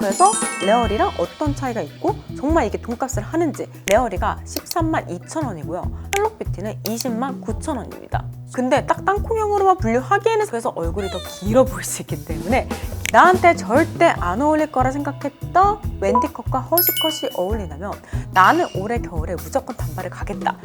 그래서 레어리랑 어떤 차이가 있고 정말 이게 돈값을 하는지. 레어리가 132,000원이고요 샬롯뷰티는 209,000원입니다 근데 딱 땅콩형으로만 분류하기에는 그래서 얼굴이 더 길어 보일 수 있기 때문에 나한테 절대 안 어울릴 거라 생각했던 웬디컷과 허쉬컷이 어울리려면 나는 올해 겨울에 무조건 단발을 가겠다.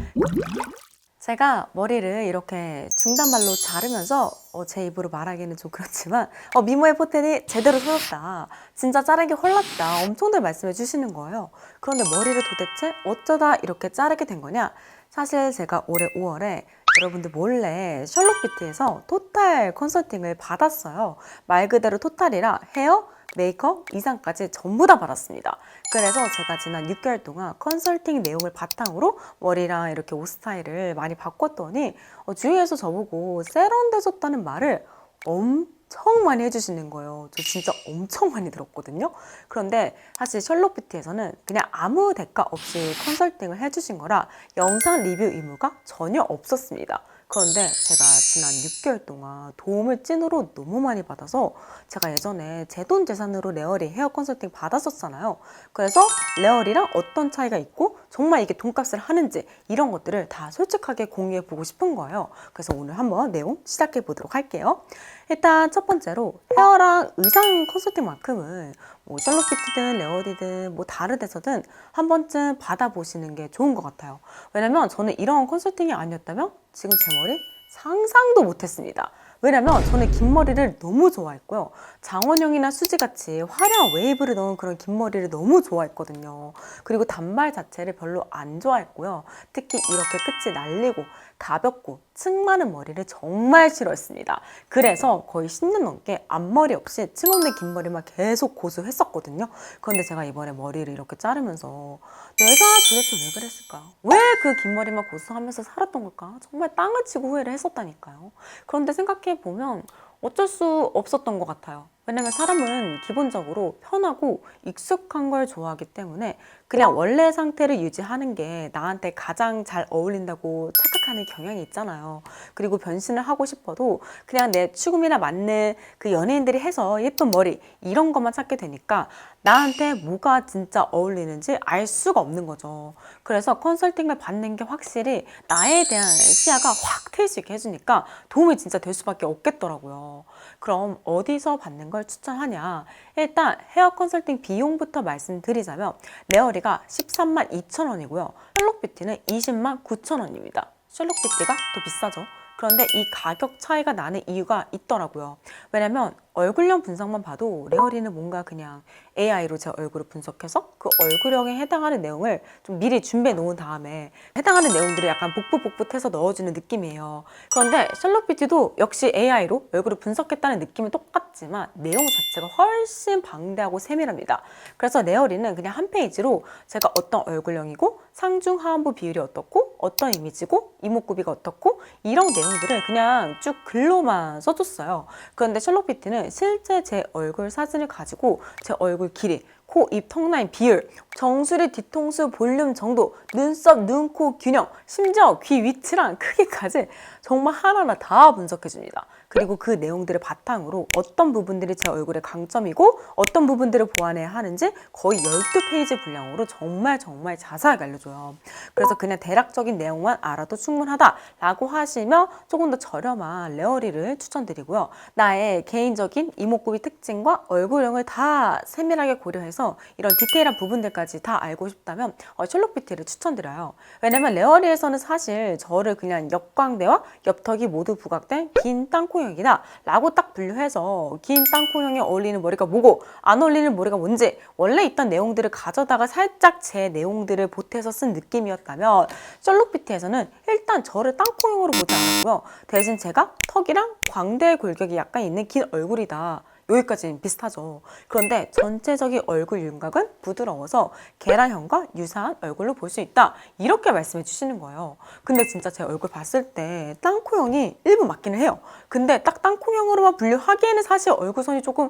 제가 머리를 이렇게 중단발로 자르면서 제 입으로 말하기는 좀 그렇지만 미모의 포텐이 제대로 서였다, 진짜 자르기 헐났다 엄청들 말씀해 주시는 거예요. 그런데 머리를 도대체 어쩌다 이렇게 자르게 된 거냐. 사실 제가 올해 5월에 여러분들 몰래 샬롯뷰티에서 토탈 컨설팅을 받았어요. 말 그대로 토탈이라 헤어, 메이크업, 이상까지 전부 다 받았습니다. 그래서 제가 지난 6개월 동안 컨설팅 내용을 바탕으로 머리랑 이렇게 옷 스타일을 많이 바꿨더니 주위에서 저보고 세련돼졌다는 말을 엄청 많이 해주시는 거예요. 저 진짜 엄청 많이 들었거든요. 그런데 사실 샬롯뷰티에서는 그냥 아무 대가 없이 컨설팅을 해주신 거라 영상 리뷰 의무가 전혀 없었습니다. 그런데 제가 지난 6개월 동안 도움을 찐으로 너무 많이 받아서 제가 예전에 제 돈 재산으로 레어리 헤어 컨설팅 받았었잖아요. 그래서 레어리랑 어떤 차이가 있고 정말 이게 돈값을 하는지 이런 것들을 다 솔직하게 공유해 보고 싶은 거예요. 그래서 오늘 한번 내용 시작해 보도록 할게요. 일단 첫 번째로 헤어랑 의상 컨설팅만큼은 뭐 샬롯뷰티든 레어리든 뭐 다른 데서든 한 번쯤 받아보시는 게 좋은 것 같아요. 왜냐면 저는 이런 컨설팅이 아니었다면 지금 제 머리 상상도 못했습니다. 왜냐면 저는 긴 머리를 너무 좋아했고요. 장원영이나 수지같이 화려한 웨이브를 넣은 그런 긴 머리를 너무 좋아했거든요. 그리고 단발 자체를 별로 안 좋아했고요. 특히 이렇게 끝이 날리고 가볍고 층 많은 머리를 정말 싫어했습니다. 그래서 거의 10년 넘게 앞머리 없이 층 없는 긴 머리만 계속 고수했었거든요. 그런데 제가 이번에 머리를 이렇게 자르면서 내가 도대체 왜 그랬을까? 왜 그 긴 머리만 고수하면서 살았던 걸까? 정말 땅을 치고 후회를 했었다니까요. 그런데 생각해보면 어쩔 수 없었던 것 같아요. 왜냐면 사람은 기본적으로 편하고 익숙한 걸 좋아하기 때문에 그냥 원래 상태를 유지하는 게 나한테 가장 잘 어울린다고 착각하는 경향이 있잖아요. 그리고 변신을 하고 싶어도 그냥 내 추금이나 맞는 그 연예인들이 해서 예쁜 머리 이런 것만 찾게 되니까 나한테 뭐가 진짜 어울리는지 알 수가 없는 거죠. 그래서 컨설팅을 받는 게 확실히 나에 대한 시야가 확 트일 수 있게 해주니까 도움이 진짜 될 수밖에 없겠더라고요. 그럼 어디서 받는 걸 추천하냐? 일단 헤어 컨설팅 비용부터 말씀드리자면 레어리가 132,000원이고요 샬롯뷰티는 209,000원입니다 샬롯뷰티가 더 비싸죠. 그런데 이 가격 차이가 나는 이유가 있더라고요. 왜냐면 얼굴형 분석만 봐도 레어리는 뭔가 그냥 AI로 제 얼굴을 분석해서 그 얼굴형에 해당하는 내용을 좀 미리 준비해 놓은 다음에 해당하는 내용들을 약간 복붙복붙해서 넣어주는 느낌이에요. 그런데 샬롯뷰티도 역시 AI로 얼굴을 분석했다는 느낌은 똑같지만 내용 자체가 훨씬 방대하고 세밀합니다. 그래서 레어리는 그냥 한 페이지로 제가 어떤 얼굴형이고 상중 하안부 비율이 어떻고 어떤 이미지고 이목구비가 어떻고 이런 내용들을 그냥 쭉 글로만 써줬어요. 그런데 샬롯뷰티는 실제 제 얼굴 사진을 가지고 제 얼굴 길이, 코, 입, 턱 라인 비율, 정수리, 뒤통수, 볼륨 정도, 눈썹, 눈, 코 균형, 심지어 귀 위치랑 크기까지 정말 하나하나 다 분석해줍니다. 그리고 그 내용들을 바탕으로 어떤 부분들이 제 얼굴의 강점이고 어떤 부분들을 보완해야 하는지 거의 12페이지 분량으로 정말 자세하게 알려줘요. 그래서 그냥 대략적인 내용만 알아도 충분하다라고 하시면 조금 더 저렴한 레어리를 추천드리고요. 나의 개인적인 이목구비 특징과 얼굴형을 다 세밀하게 고려해서 이런 디테일한 부분들까지 다 알고 싶다면 샬롯뷰티를 추천드려요. 왜냐면 레어리에서는 사실 저를 그냥 역광대와 옆턱이 모두 부각된 긴 땅콩형이다 라고 딱 분류해서 긴 땅콩형에 어울리는 머리가 뭐고 안 어울리는 머리가 뭔지 원래 있던 내용들을 가져다가 살짝 제 내용들을 보태서 쓴 느낌이었다면 샬롯뷰티에서는 일단 저를 땅콩형으로 보지 않았고요. 대신 제가 턱이랑 광대 골격이 약간 있는 긴 얼굴이다. 여기까지는 비슷하죠. 그런데 전체적인 얼굴 윤곽은 부드러워서 계란형과 유사한 얼굴로 볼 수 있다. 이렇게 말씀해 주시는 거예요. 근데 진짜 제 얼굴 봤을 때 땅콩형이 일부 맞기는 해요. 근데 딱 땅콩형으로만 분류하기에는 사실 얼굴선이 조금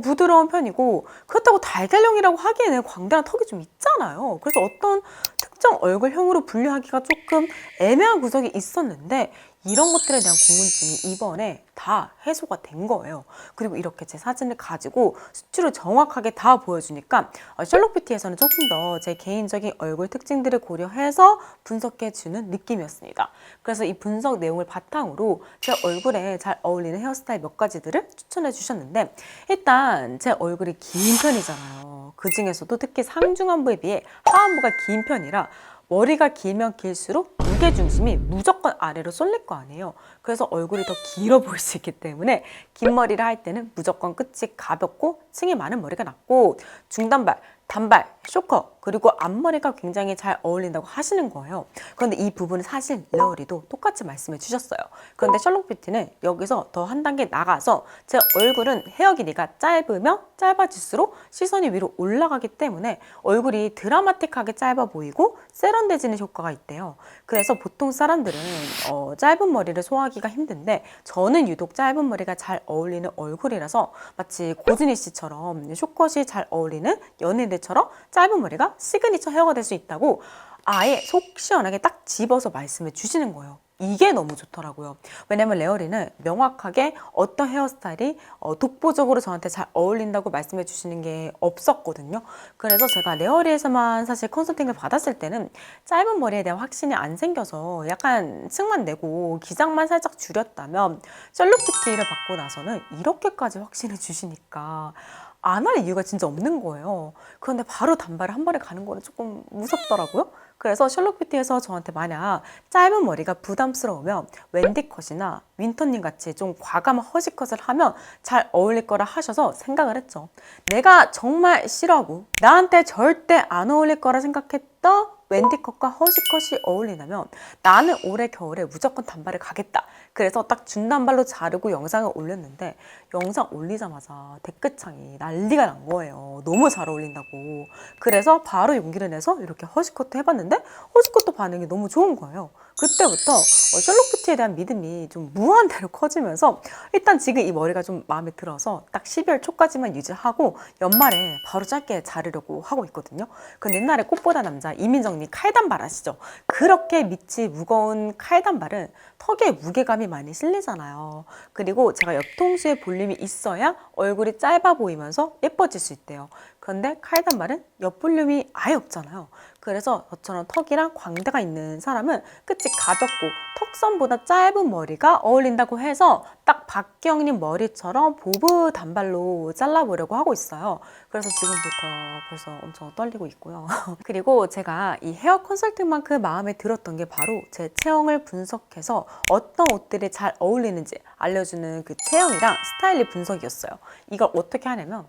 부드러운 편이고 그렇다고 달달형이라고 하기에는 광대랑 턱이 좀 있잖아요. 그래서 어떤 특정 얼굴형으로 분류하기가 조금 애매한 구석이 있었는데 이런 것들에 대한 궁금증이 이번에 다 해소가 된 거예요. 그리고 이렇게 제 사진을 가지고 수치로 정확하게 다 보여주니까 셜록 뷰티에서는 조금 더 제 개인적인 얼굴 특징들을 고려해서 분석해주는 느낌이었습니다. 그래서 이 분석 내용을 바탕으로 제 얼굴에 잘 어울리는 헤어스타일 몇 가지들을 추천해 주셨는데, 일단 제 얼굴이 긴 편이잖아요. 그 중에서도 특히 상중안부에 비해 하안부가 긴 편이라 머리가 길면 길수록 무게중심이 무조건 아래로 쏠릴 거 아니에요. 그래서 얼굴이 더 길어 보일 수 있기 때문에 긴 머리를 할 때는 무조건 끝이 가볍고 층이 많은 머리가 낫고, 중단발, 단발, 쇼커, 그리고 앞머리가 굉장히 잘 어울린다고 하시는 거예요. 그런데 이 부분은 사실 레어리도 똑같이 말씀해 주셨어요. 그런데 셜록 뷰티는 여기서 더 한 단계 나가서 제 얼굴은 헤어 길이가 짧으면 짧아질수록 시선이 위로 올라가기 때문에 얼굴이 드라마틱하게 짧아 보이고 세련돼지는 효과가 있대요. 그래서 보통 사람들은 짧은 머리를 소화하기가 힘든데, 저는 유독 짧은 머리가 잘 어울리는 얼굴이라서 마치 고준희 씨처럼 쇼컷이 잘 어울리는 연예인들처럼 짧은 머리가 시그니처 헤어가 될 수 있다고 아예 속 시원하게 딱 집어서 말씀해 주시는 거예요. 이게 너무 좋더라고요. 왜냐면 레어리는 명확하게 어떤 헤어스타일이 독보적으로 저한테 잘 어울린다고 말씀해 주시는 게 없었거든요. 그래서 제가 레어리에서만 사실 컨설팅을 받았을 때는 짧은 머리에 대한 확신이 안 생겨서 약간 층만 내고 기장만 살짝 줄였다면, 셜록 뷰티를 받고 나서는 이렇게까지 확신을 주시니까 안 할 이유가 진짜 없는 거예요. 그런데 바로 단발을 한 번에 가는 거는 조금 무섭더라고요. 그래서 셜록 뷰티에서 저한테 만약 짧은 머리가 부담스러우면 웬디 컷이나 윈터님 같이 좀 과감한 허쉬컷을 하면 잘 어울릴 거라 하셔서 생각을 했죠. 내가 정말 싫어하고 나한테 절대 안 어울릴 거라 생각했던 웬디컷과 허쉬컷이 어울리려면 나는 올해 겨울에 무조건 단발을 가겠다. 그래서 딱 중단발로 자르고 영상을 올렸는데, 영상 올리자마자 댓글창이 난리가 난 거예요. 너무 잘 어울린다고. 그래서 바로 용기를 내서 이렇게 허쉬컷도 해봤는데 허쉬컷도 반응이 너무 좋은 거예요. 그때부터 셜록 뷰티에 대한 믿음이 좀 무한대로 커지면서 일단 지금 이 머리가 좀 마음에 들어서 딱 12월 초까지만 유지하고 연말에 바로 짧게 자르려고 하고 있거든요. 근데 옛날에 꽃보다 남자 이민정님 칼단발 아시죠? 그렇게 밑이 무거운 칼단발은 턱에 무게감이 많이 실리잖아요. 그리고 제가 옆통수에 볼륨이 있어야 얼굴이 짧아 보이면서 예뻐질 수 있대요. 그런데 칼단발은 옆 볼륨이 아예 없잖아요. 그래서 저처럼 턱이랑 광대가 있는 사람은 끝이 가볍고 턱선보다 짧은 머리가 어울린다고 해서 딱 박기영님 머리처럼 보브 단발로 잘라보려고 하고 있어요. 그래서 지금부터 벌써 엄청 떨리고 있고요. 그리고 제가 이 헤어 컨설팅만큼 마음에 들었던 게 바로 제 체형을 분석해서 어떤 옷들이 잘 어울리는지 알려주는 그 체형이랑 스타일리 분석이었어요. 이걸 어떻게 하냐면,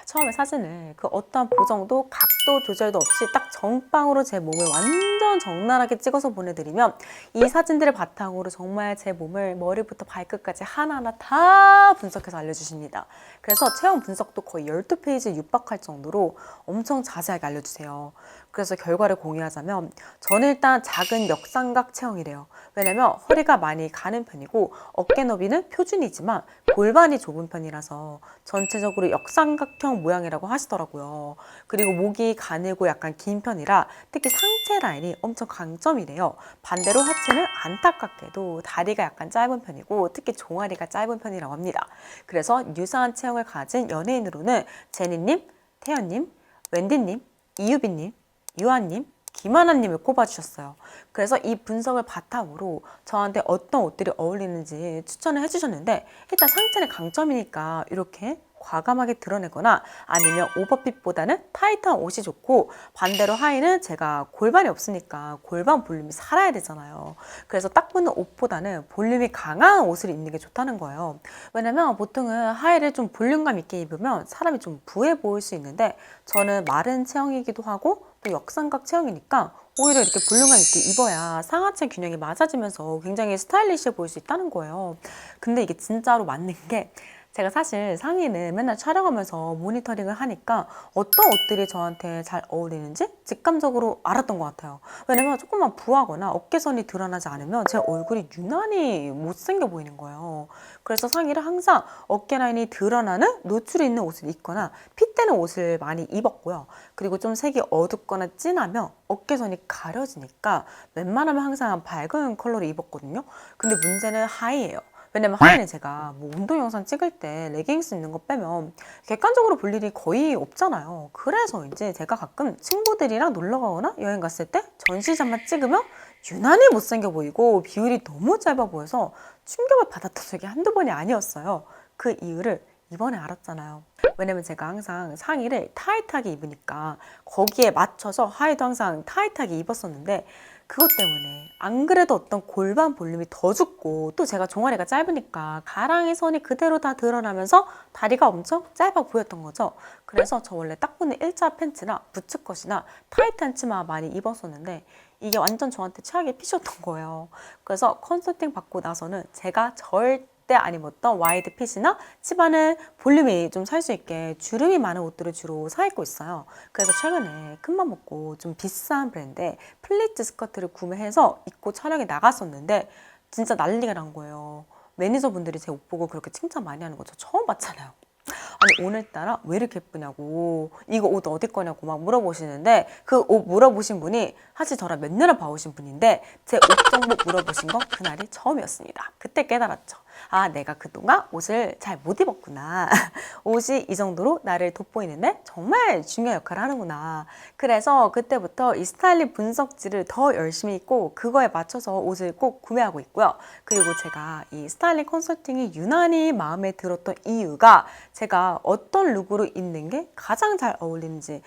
처음에 사진을 그 어떠한 보정도 각도 조절도 없이 딱 정빵으로 제 몸을 완전 적나라하게 찍어서 보내드리면 이 사진들을 바탕으로 정말 제 몸을 머리부터 발끝까지 하나하나 다 분석해서 알려주십니다. 그래서 체형 분석도 거의 12페이지 육박할 정도로 엄청 자세하게 알려주세요. 그래서 결과를 공유하자면 저는 일단 작은 역삼각 체형이래요. 왜냐면 허리가 많이 가는 편이고 어깨 너비는 표준이지만 골반이 좁은 편이라서 전체적으로 역삼각형 모양이라고 하시더라고요. 그리고 목이 가늘고 약간 긴 편이라 특히 상체 라인이 엄청 강점이래요. 반대로 하체는 안타깝게도 다리가 약간 짧은 편이고 특히 종아리가 짧은 편이라고 합니다. 그래서 유사한 체형을 가진 연예인으로는 제니님, 태연님, 웬디님, 이유빈님, 유아님, 김하나님을 꼽아주셨어요. 그래서 이 분석을 바탕으로 저한테 어떤 옷들이 어울리는지 추천을 해주셨는데, 일단 상체는 강점이니까 이렇게 과감하게 드러내거나 아니면 오버핏보다는 타이트한 옷이 좋고, 반대로 하의는 제가 골반이 없으니까 골반 볼륨이 살아야 되잖아요. 그래서 딱 붙는 옷보다는 볼륨이 강한 옷을 입는 게 좋다는 거예요. 왜냐면 보통은 하의를 좀 볼륨감 있게 입으면 사람이 좀 부해 보일 수 있는데, 저는 마른 체형이기도 하고 또 역삼각 체형이니까 오히려 이렇게 볼륨감 있게 입어야 상하체 균형이 맞아지면서 굉장히 스타일리시해 보일 수 있다는 거예요. 근데 이게 진짜로 맞는 게, 제가 사실 상의는 맨날 촬영하면서 모니터링을 하니까 어떤 옷들이 저한테 잘 어울리는지 직감적으로 알았던 것 같아요. 왜냐면 조금만 부하거나 어깨선이 드러나지 않으면 제 얼굴이 유난히 못생겨 보이는 거예요. 그래서 상의를 항상 어깨 라인이 드러나는 노출이 있는 옷을 입거나 핏되는 옷을 많이 입었고요. 그리고 좀 색이 어둡거나 진하면 어깨선이 가려지니까 웬만하면 항상 밝은 컬러를 입었거든요. 근데 문제는 하의예요. 왜냐면 하의는 제가 뭐 운동 영상 찍을 때 레깅스 입는 거 빼면 객관적으로 볼 일이 거의 없잖아요. 그래서 이제 제가 가끔 친구들이랑 놀러 가거나 여행 갔을 때 전시장만 찍으면 유난히 못생겨 보이고 비율이 너무 짧아 보여서 충격을 받았던 적이 한두 번이 아니었어요. 그 이유를 이번에 알았잖아요. 왜냐면 제가 항상 상의를 타이트하게 입으니까 거기에 맞춰서 하의도 항상 타이트하게 입었었는데 그것 때문에 안 그래도 어떤 골반 볼륨이 더 죽고 또 제가 종아리가 짧으니까 가랑이 선이 그대로 다 드러나면서 다리가 엄청 짧아 보였던 거죠. 그래서 저 원래 딱 붙는 일자 팬츠나 부츠컷이나 타이트한 치마 많이 입었었는데 이게 완전 저한테 최악의 핏이었던 거예요. 그래서 컨설팅 받고 나서는 제가 절대 안 입었던 와이드 핏이나 치마는 볼륨이 좀 살 수 있게 주름이 많은 옷들을 주로 사 입고 있어요. 그래서 최근에 큰맘 먹고 좀 비싼 브랜드의 플리츠 스커트를 구매해서 입고 촬영에 나갔었는데 진짜 난리가 난 거예요. 매니저분들이 제 옷 보고 그렇게 칭찬 많이 하는 거 저 처음 봤잖아요. 아니 오늘따라 왜 이렇게 예쁘냐고 이거 옷 어디 거냐고 막 물어보시는데 그 옷 물어보신 분이 사실 저랑 몇 년을 봐오신 분인데 제 옷 정보 물어보신 거 그날이 처음이었습니다. 그때 깨달았죠. 아 내가 그동안 옷을 잘 못 입었구나. 옷이 이 정도로 나를 돋보이는데 정말 중요한 역할을 하는구나. 그래서 그때부터 이 스타일링 분석지를 더 열심히 입고 그거에 맞춰서 옷을 꼭 구매하고 있고요. 그리고 제가 이 스타일링 컨설팅이 유난히 마음에 들었던 이유가 제가 어떤 룩으로 입는 게 가장 잘 어울리는지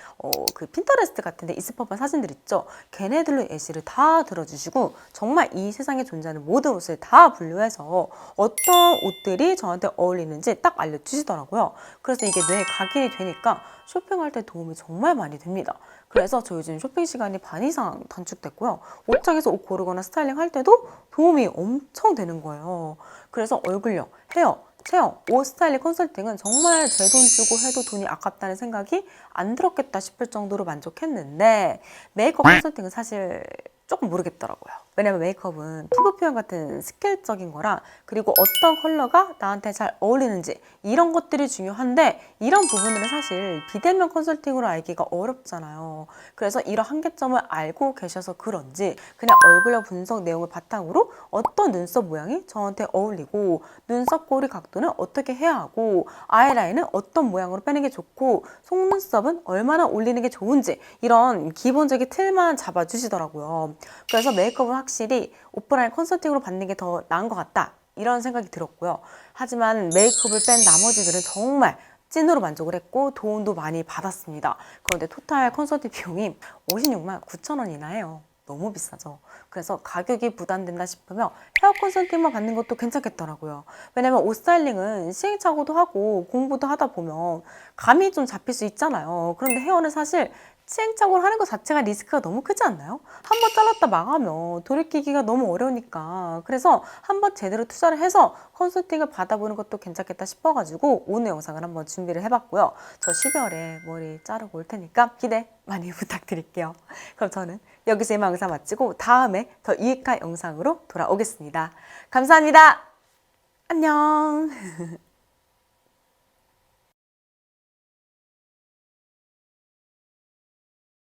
그 핀터레스트 같은 데 있을 법한 사진들 있죠. 걔네들로 예시를 다 들어주시고 정말 이 세상에 존재하는 모든 옷을 다 분류해서 어떤 옷들이 저한테 어울리는지 딱 알려주시더라고요. 그래서 이게 뇌에 각인이 되니까 쇼핑할 때 도움이 정말 많이 됩니다. 그래서 저 요즘 쇼핑 시간이 반 이상 단축됐고요. 옷장에서 옷 고르거나 스타일링 할 때도 도움이 엄청 되는 거예요. 그래서 얼굴형, 헤어, 체형, 옷 스타일링 컨설팅은 정말 제 돈 주고 해도 돈이 아깝다는 생각이 안 들었겠다 싶을 정도로 만족했는데 메이크업 컨설팅은 사실 조금 모르겠더라고요. 왜냐면 메이크업은 피부 표현 같은 스킬적인 거랑 그리고 어떤 컬러가 나한테 잘 어울리는지 이런 것들이 중요한데 이런 부분들은 사실 비대면 컨설팅으로 알기가 어렵잖아요. 그래서 이런 한계점을 알고 계셔서 그런지 그냥 얼굴형 분석 내용을 바탕으로 어떤 눈썹 모양이 저한테 어울리고 눈썹 꼬리 각도는 어떻게 해야 하고 아이라인은 어떤 모양으로 빼는 게 좋고 속눈썹은 얼마나 올리는 게 좋은지 이런 기본적인 틀만 잡아주시더라고요. 그래서 메이크업은 확실히 오프라인 컨설팅으로 받는 게 더 나은 것 같다 이런 생각이 들었고요. 하지만 메이크업을 뺀 나머지들은 정말 찐으로 만족을 했고 도움도 많이 받았습니다. 그런데 토탈 컨설팅 비용이 56만 9천 원이나 해요. 너무 비싸죠. 그래서 가격이 부담된다 싶으면 헤어 컨설팅만 받는 것도 괜찮겠더라고요. 왜냐면 옷 스타일링은 시행착오도 하고 공부도 하다 보면 감이 좀 잡힐 수 있잖아요. 그런데 헤어는 사실 시행착오를 하는 것 자체가 리스크가 너무 크지 않나요? 한 번 잘랐다 망하면 돌이키기가 너무 어려우니까 그래서 한번 제대로 투자를 해서 컨설팅을 받아보는 것도 괜찮겠다 싶어가지고 오늘 영상을 한번 준비를 해봤고요. 저 12월에 머리 자르고 올 테니까 기대 많이 부탁드릴게요. 그럼 저는 여기서 이만 영상 마치고 다음에 더 유익한 영상으로 돌아오겠습니다. 감사합니다. 안녕.